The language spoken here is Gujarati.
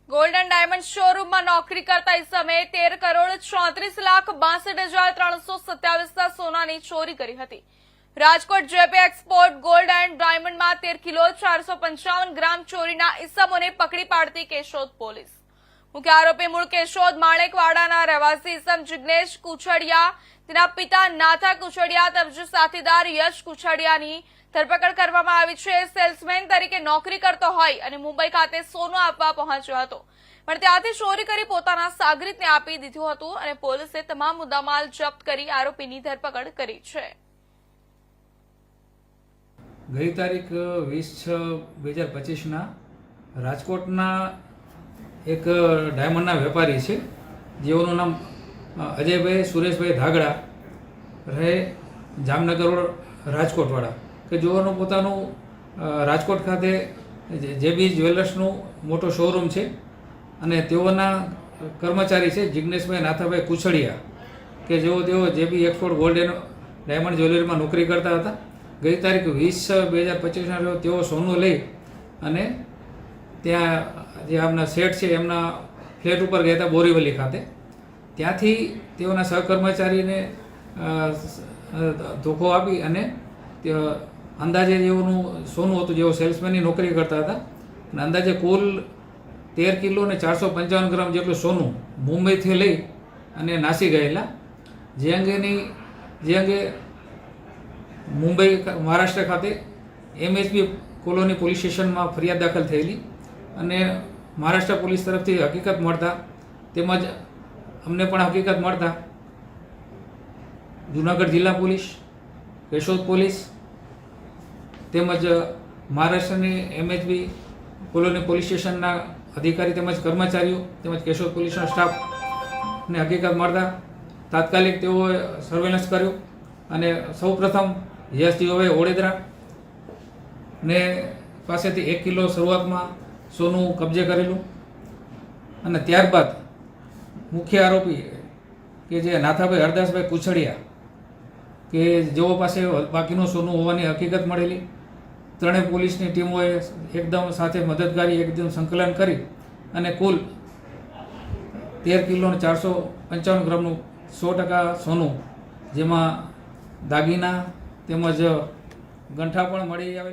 ગોલ્ડન ડાયમંડ શોરૂમમાં નોકરી કરતા ઇસમે 13,34,62,327 સોનાની ચોરી કરી હતી। Rajkot JP export gold and ડાયમંડમાં 13 કિલો 455 ગ્રામ ચોરીના ઇસમોને પકડી પાડતી કેશોદ પોલીસ। મુખ્ય આરોપી મૂળ કેશોદ માણેકવાડાના રહેવાસી ઇસમ જિગ્નેશ કુછડિયા, તેના પિતા નાથા કુછડિયા તેમજ સાથીદાર યશ કુછડિયાની ધરપકડ કરવામાં આવી છે। સેલ્સમેન તરીકે નોકરી કરતો હોય અને મુંબઈ ખાતે સોનું આપવા પહોંચ્યો હતો, પણ ત્યાંથી ચોરી કરી પોતાના સાગરીતને આપી દીધું હતું અને પોલીસે તમામ મુદ્દામાલ જપ્ત કરી આરોપીની ધરપકડ કરી છે। ગઈ તારીખ 20/6/2025 રાજકોટના એક ડાયમંડના વેપારી છે, જેઓનું નામ અજયભાઈ સુરેશભાઈ ધાગડા, રહે જામનગર રોડ રાજકોટવાળા, કે જેઓનું પોતાનું રાજકોટ ખાતે જેબી જ્વેલર્સનું મોટો શોરૂમ છે અને તેઓના કર્મચારી છે જિગ્નેશભાઈ નાથાભાઈ કુછડિયા, કે તેઓ જેબી એક્સપોર્ટ ગોલ્ડ એન્ડ ડાયમંડ જ્વેલરીમાં નોકરી કરતા હતા। ગઈ તારીખ 20/6/2025 રોજ તેઓ સોનું લઈ અને ત્યાં જે આપણા શેઠ છે એમના ફ્લેટ ઉપર ગયા હતા બોરીવલી ખાતે। ત્યાંથી તેઓના સહકર્મચારીને ધોકો આપી અને અંદાજે જેઓનું સોનું હતું, જેઓ સેલ્સમેનની નોકરી કરતા હતા, અને અંદાજે કુલ 13 કિલો અને 455 ગ્રામ જેટલું સોનું મુંબઈથી લઈ અને નાસી ગયેલા। જે અંગે મુંબઈ મહારાષ્ટ્ર ખાતે MHB કોલોની પોલીસ સ્ટેશનમાં ફરિયાદ દાખલ થયેલી અને મહારાષ્ટ્ર પોલીસ તરફથી હકીકત મળતા તેમજ અમને પણ હકીકત મળતા જૂનાગઢ જિલ્લા પોલીસ, કેશોદ પોલીસ તેમજ મહારાષ્ટ્રની MHB કોલોની પોલીસ સ્ટેશનના અધિકારી તેમજ કર્મચારીઓ તેમજ કેશોદ પોલીસનો સ્ટાફને હકીકત મળતા તાત્કાલિક તેઓએ સર્વેલન્સ કર્યું અને સૌપ્રથમ યશજીભાઈ ઓડેદરા ને પાસેથી 1 કિલો શરૂઆતમાં સોનું કબજે કરેલું અને ત્યારબાદ મુખ્ય આરોપી કે જે નાથાભાઈ હરદાસભાઈ કુછડિયા, કે જેઓ પાસે બાકીનું સોનું હોવાની હકીકત મળેલી, ત્રણેય પોલીસની ટીમોએ એકદમ સાથે મદદગારી એકદમ સંકલન કરી અને કુલ 13 કિલો 455 ગ્રામનું 100% સોનું, જેમાં દાગીના તેમજ ગંઠા પણ મળી આવેલા।